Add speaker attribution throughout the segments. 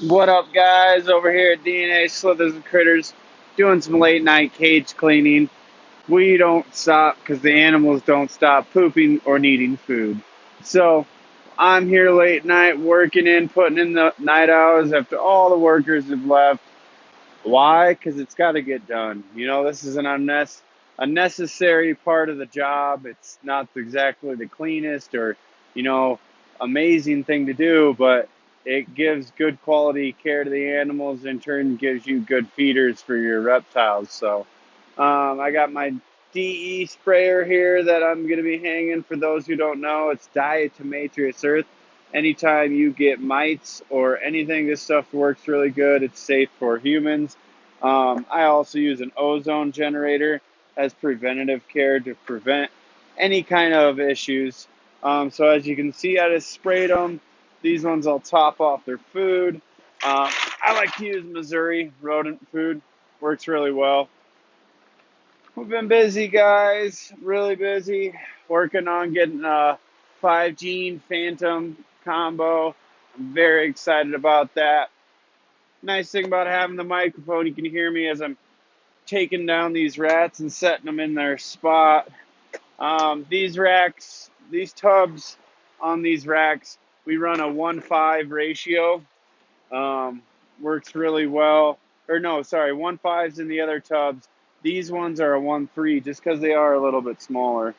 Speaker 1: What up, guys? Over here at DNA Slithers and Critters, doing some late night cage cleaning. We don't stop because the animals don't stop pooping or needing food. So I'm here late night working putting in the night hours after all the workers have left. Why? Because it's got to get done. This is an unnecessary part of the job. It's not exactly the cleanest or, you know, amazing thing to do, but it gives good quality care to the animals. In turn, gives you good feeders for your reptiles. So, I got my DE sprayer here that I'm going to be hanging. For those who don't know, it's Diatomaceous Earth. Anytime you get mites or anything, this stuff works really good. It's safe for humans. I also use an ozone generator as preventative care to prevent any kind of issues. So as you can see, I just sprayed them. These ones I'll top off their food. I like to use Missouri rodent food. Works really well. We've been busy, guys. Really busy. Working on getting a 5 gene Phantom combo. I'm very excited about that. Nice thing about having the microphone, you can hear me as I'm taking down these rats and setting them in their spot. These racks, these tubs on these racks, we run a 1:5 ratio. Works really well. Or no, sorry, 1:5's in the other tubs. These ones are a 1:3 just because they are a little bit smaller.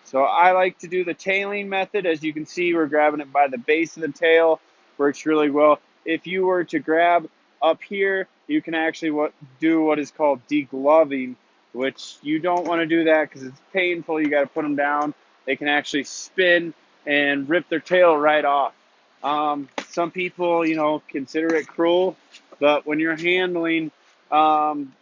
Speaker 1: So I like to do the tailing method. As you can see, we're grabbing it by the base of the tail. Works really well. If you were to grab up here, you can actually do what is called degloving, which you don't want to do that because it's painful. You got to put them down. They can actually spin and rip their tail right off. Some people, consider it cruel, but when you're handling um,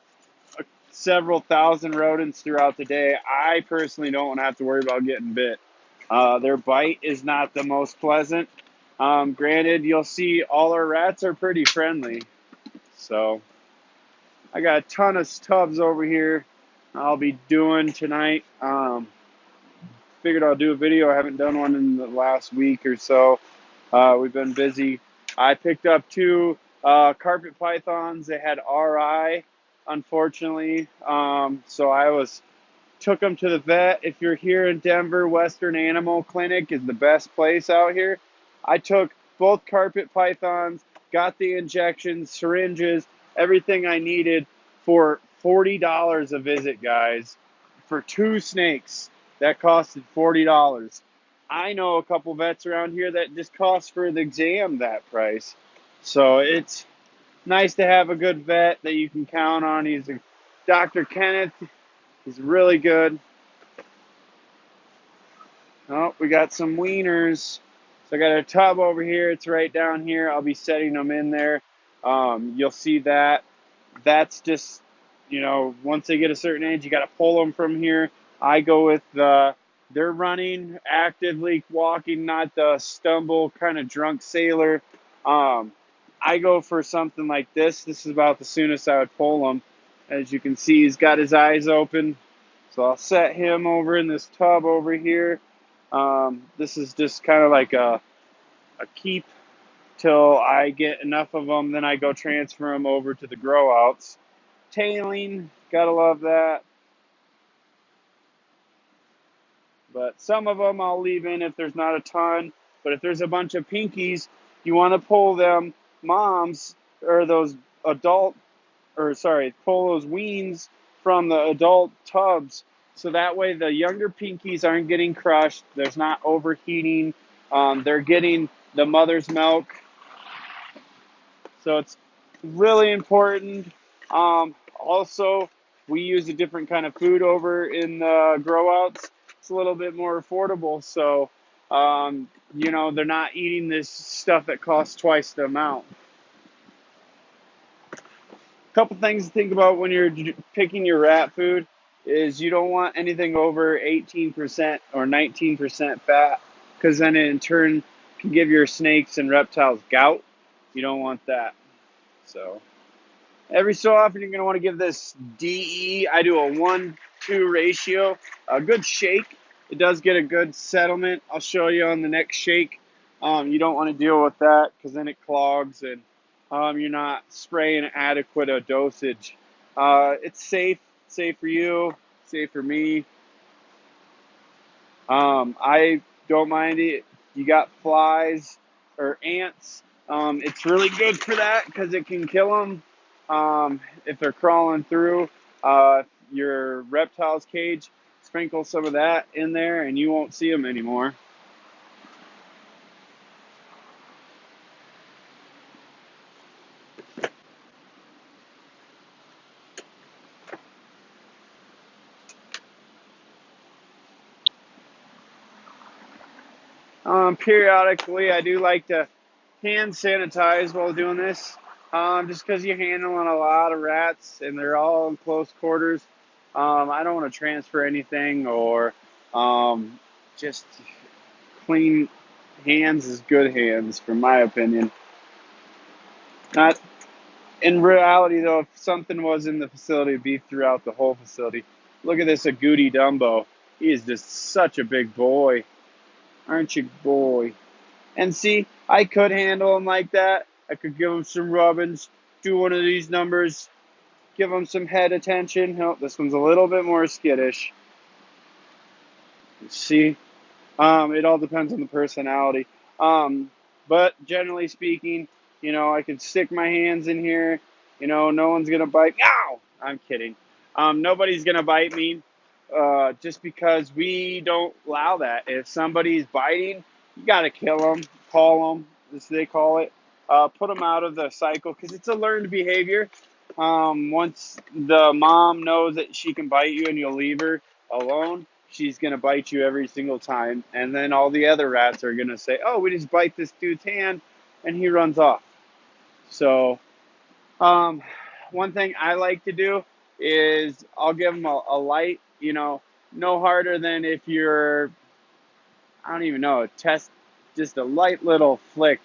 Speaker 1: several thousand rodents throughout the day, I personally don't want to have to worry about getting bit. Their bite is not the most pleasant. Granted, you'll see all our rats are pretty friendly. So I got a ton of tubs over here I'll be doing tonight. Figured I'll do a video. I haven't done one in the last week or so. We've been busy. I picked up two carpet pythons. They had RI, unfortunately. So took them to the vet. If you're here in Denver, Western Animal Clinic is the best place out here. I took both carpet pythons, got the injections, syringes, everything I needed for $40 a visit, guys. For two snakes, that costed $40. I know a couple vets around here that just cost for the exam that price. So it's nice to have a good vet that you can count on. He's a Dr. Kenneth. He's really good. Oh, we got some wieners. So I got a tub over here. It's right down here. I'll be setting them in there. You'll see that. That's just, once they get a certain age, you got to pull them from here. I go with they're running, actively walking, not the stumble kind of drunk sailor. I go for something like this. This is about the soonest I would pull him. As you can see, he's got his eyes open. So I'll set him over in this tub over here. This is just kind of like a keep till I get enough of them. Then I go transfer them over to the grow outs. Tailing, gotta love that. But some of them I'll leave in if there's not a ton. But if there's a bunch of pinkies, you want to pull them moms or those pull those weans from the adult tubs. So that way the younger pinkies aren't getting crushed. There's not overheating. They're getting the mother's milk. So it's really important. Also, we use a different kind of food over in the grow outs. It's a little bit more affordable. So, they're not eating this stuff that costs twice the amount. A couple things to think about when you're picking your rat food is you don't want anything over 18% or 19% fat, because then it in turn can give your snakes and reptiles gout. You don't want that. So every so often you're going to want to give this DE. I do a 1:2 ratio. A good shake. It does get a good settlement. I'll show you on the next shake. You don't want to deal with that because then it clogs and you're not spraying adequate a dosage. It's safe for you, safe for me. I don't mind it. You got flies or ants. It's really good for that because it can kill them if they're crawling through your reptile's cage. Sprinkle some of that in there, and you won't see them anymore. Periodically, I do like to hand sanitize while doing this, just because you're handling a lot of rats and they're all in close quarters. I don't want to transfer anything or just clean hands is good hands, from my opinion. Not in reality though. If something was in the facility, it'd be throughout the whole facility. Look at this agouti Dumbo. He is just such a big boy, aren't you, boy? And see, I could handle him like that. I could give him some rubbings, do one of these numbers, give him some head attention. Oh, this one's a little bit more skittish. See, it all depends on the personality. Um, but generally speaking, I could stick my hands in here. No one's gonna bite. Ow! I'm kidding. Nobody's gonna bite me, just because we don't allow that. If somebody's biting, you gotta kill them, call them, as they call it. Put them out of the cycle because it's a learned behavior. Once the mom knows that she can bite you and you'll leave her alone, she's going to bite you every single time. And then all the other rats are going to say, oh, we just bite this dude's hand, and he runs off. So, um, one thing I like to do is I'll give them a light, no harder than if you're, I don't even know, test just a light little flick,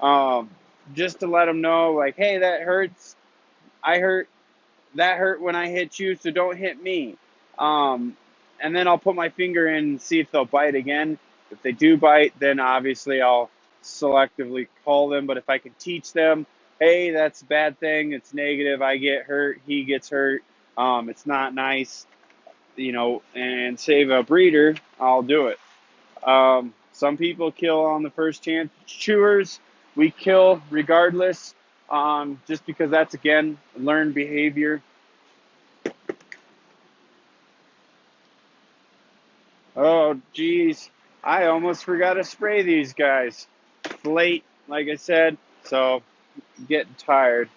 Speaker 1: um, just to let them know, like, hey, that hurts. I hurt. That hurt when I hit you, so don't hit me. Um, and then I'll put my finger in and see if they'll bite again. If they do bite, then obviously I'll selectively call them. But if I can teach them, hey, that's a bad thing, it's negative, I get hurt, he gets hurt, it's not nice, and save a breeder, I'll do it. Some people kill on the first chance. Chewers, we kill regardless, just because that's, again, learned behavior. Oh, geez. I almost forgot to spray these guys. It's late, like I said, so getting tired.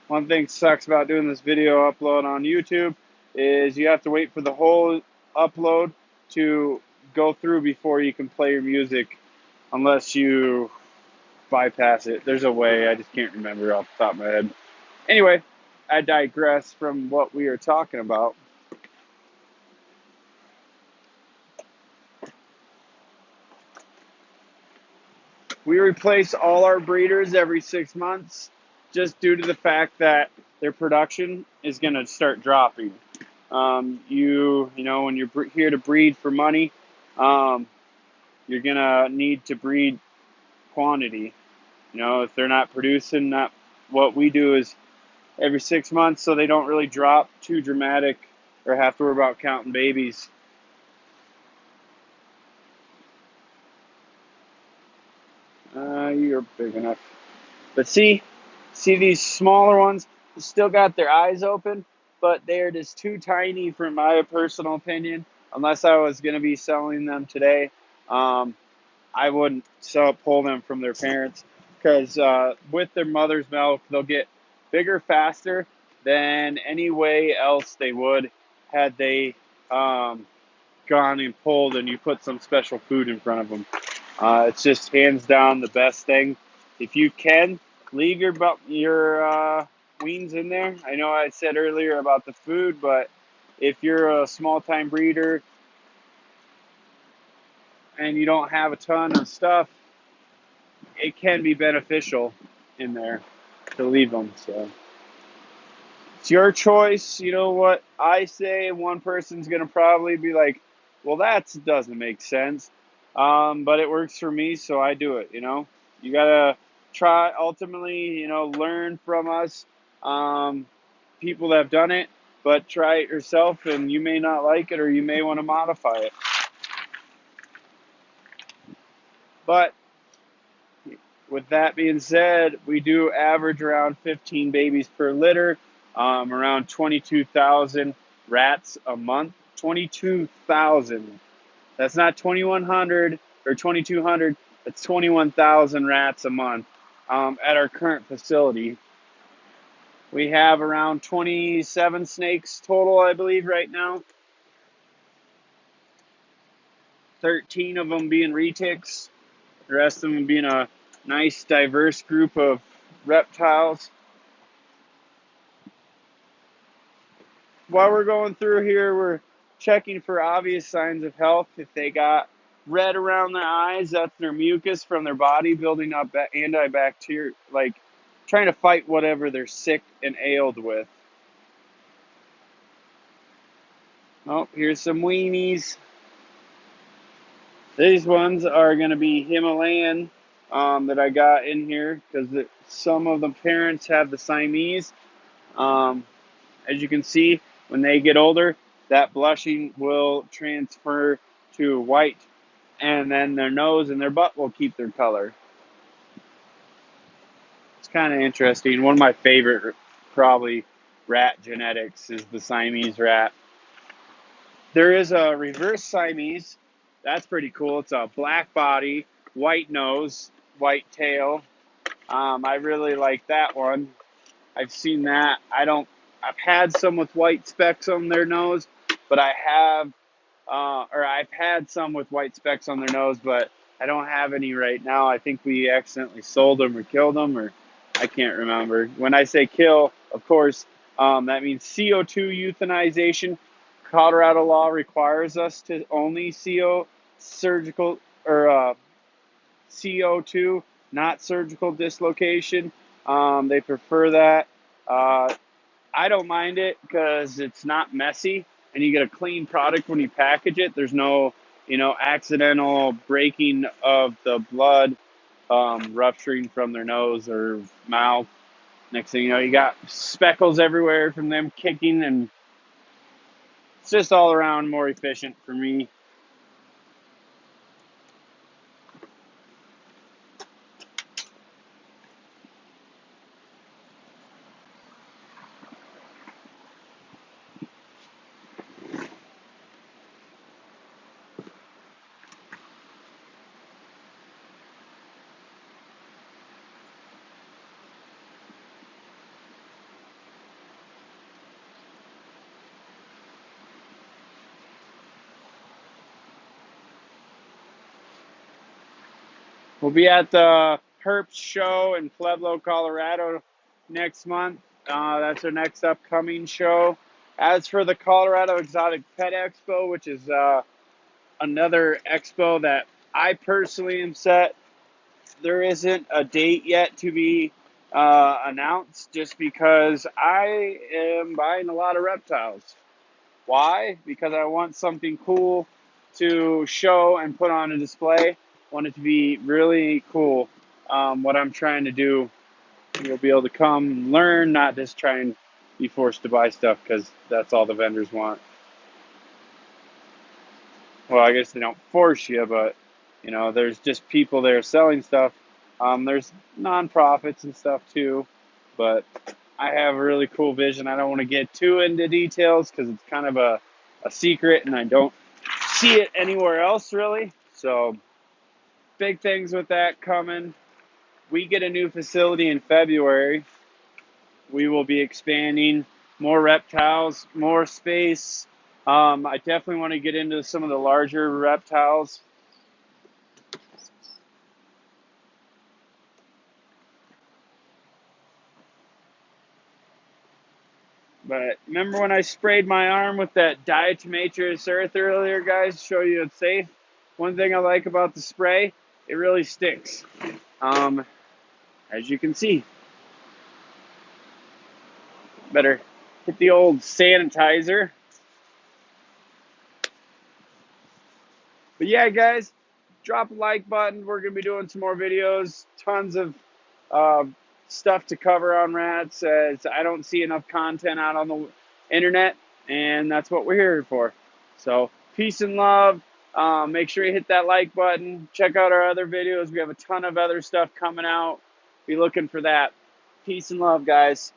Speaker 1: One thing sucks about doing this video upload on YouTube is you have to wait for the whole upload to go through before you can play your music, unless you bypass it. There's a way, I just can't remember off the top of my head. Anyway, I digress from what we are talking about. We replace all our breeders every 6 months, just due to the fact that their production is going to start dropping. When you're here to breed for money, um, you're going to need to breed quantity. If they're not producing, not what we do is every 6 months, so they don't really drop too dramatic or have to worry about counting babies. You're big enough. But see these smaller ones still got their eyes open, but they're just too tiny for my personal opinion. Unless I was going to be selling them today, um, I wouldn't pull them from their parents, because with their mother's milk, they'll get bigger faster than any way else they would had they gone and pulled and you put some special food in front of them. It's just hands down the best thing. If you can, leave your weans in there. I know I said earlier about the food, but if you're a small time breeder and you don't have a ton of stuff, it can be beneficial in there to leave them. So it's your choice. You know what I say? One person's gonna probably be like, "Well, that doesn't make sense." But it works for me, so I do it. You gotta try. Ultimately, learn from us, um, people that have done it. But try it yourself, and you may not like it, or you may want to modify it. But with that being said, we do average around 15 babies per litter, around 22,000 rats a month. 22,000. That's not 2,100 or 2,200. That's 21,000 rats a month at our current facility. We have around 27 snakes total, I believe, right now. 13 of them being retics. The rest of them being a nice, diverse group of reptiles. While we're going through here, we're checking for obvious signs of health. If they got red around their eyes, that's their mucus from their body building up antibacterial, like trying to fight whatever they're sick and ailed with. Oh, here's some weenies. These ones are going to be Himalayan that I got in here because some of the parents have the Siamese. Um, as you can see, when they get older, that blushing will transfer to white, and then their nose and their butt will keep their color. It's kind of interesting. One of my favorite, probably, rat genetics is the Siamese rat. There is a reverse Siamese. That's pretty cool. It's a black body, white nose, white tail. I really like that one. I've seen that. I've had some with white specks on their nose, but I've had some with white specks on their nose, but I don't have any right now. I think we accidentally sold them or killed them, or I can't remember. When I say kill, of course, that means CO2 euthanization. Colorado law requires us to only surgical or CO2, not surgical dislocation. They prefer that. Uh, I don't mind it because it's not messy and you get a clean product when you package it. There's no, accidental breaking of the blood, rupturing from their nose or mouth. Next thing you know, you got speckles everywhere from them kicking, and it's just all around more efficient for me. We'll be at the Herps show in Pueblo, Colorado next month. That's our next upcoming show. As for the Colorado Exotic Pet Expo, which is another expo that I personally am set, there isn't a date yet to be announced just because I am buying a lot of reptiles. Why? Because I want something cool to show and put on a display. I want it to be really cool. What I'm trying to do, you'll be able to come and learn, not just try and be forced to buy stuff because that's all the vendors want. Well, I guess they don't force you, but there's just people there selling stuff. There's nonprofits and stuff too, but I have a really cool vision. I don't want to get too into details because it's kind of a secret, and I don't see it anywhere else really. So big things with that coming. We get a new facility in February. We will be expanding more reptiles, more space. I definitely want to get into some of the larger reptiles. But remember when I sprayed my arm with that diatomaceous earth earlier, guys, to show you it's safe? One thing I like about the spray, it really sticks. As you can see. Better hit the old sanitizer. But yeah, guys, drop a like button. We're going to be doing some more videos, tons of uh, stuff to cover on rats, as I don't see enough content out on the internet, and that's what we're here for. So peace and love. Make sure you hit that like button. Check out our other videos. We have a ton of other stuff coming out. Be looking for that. Peace and love, guys.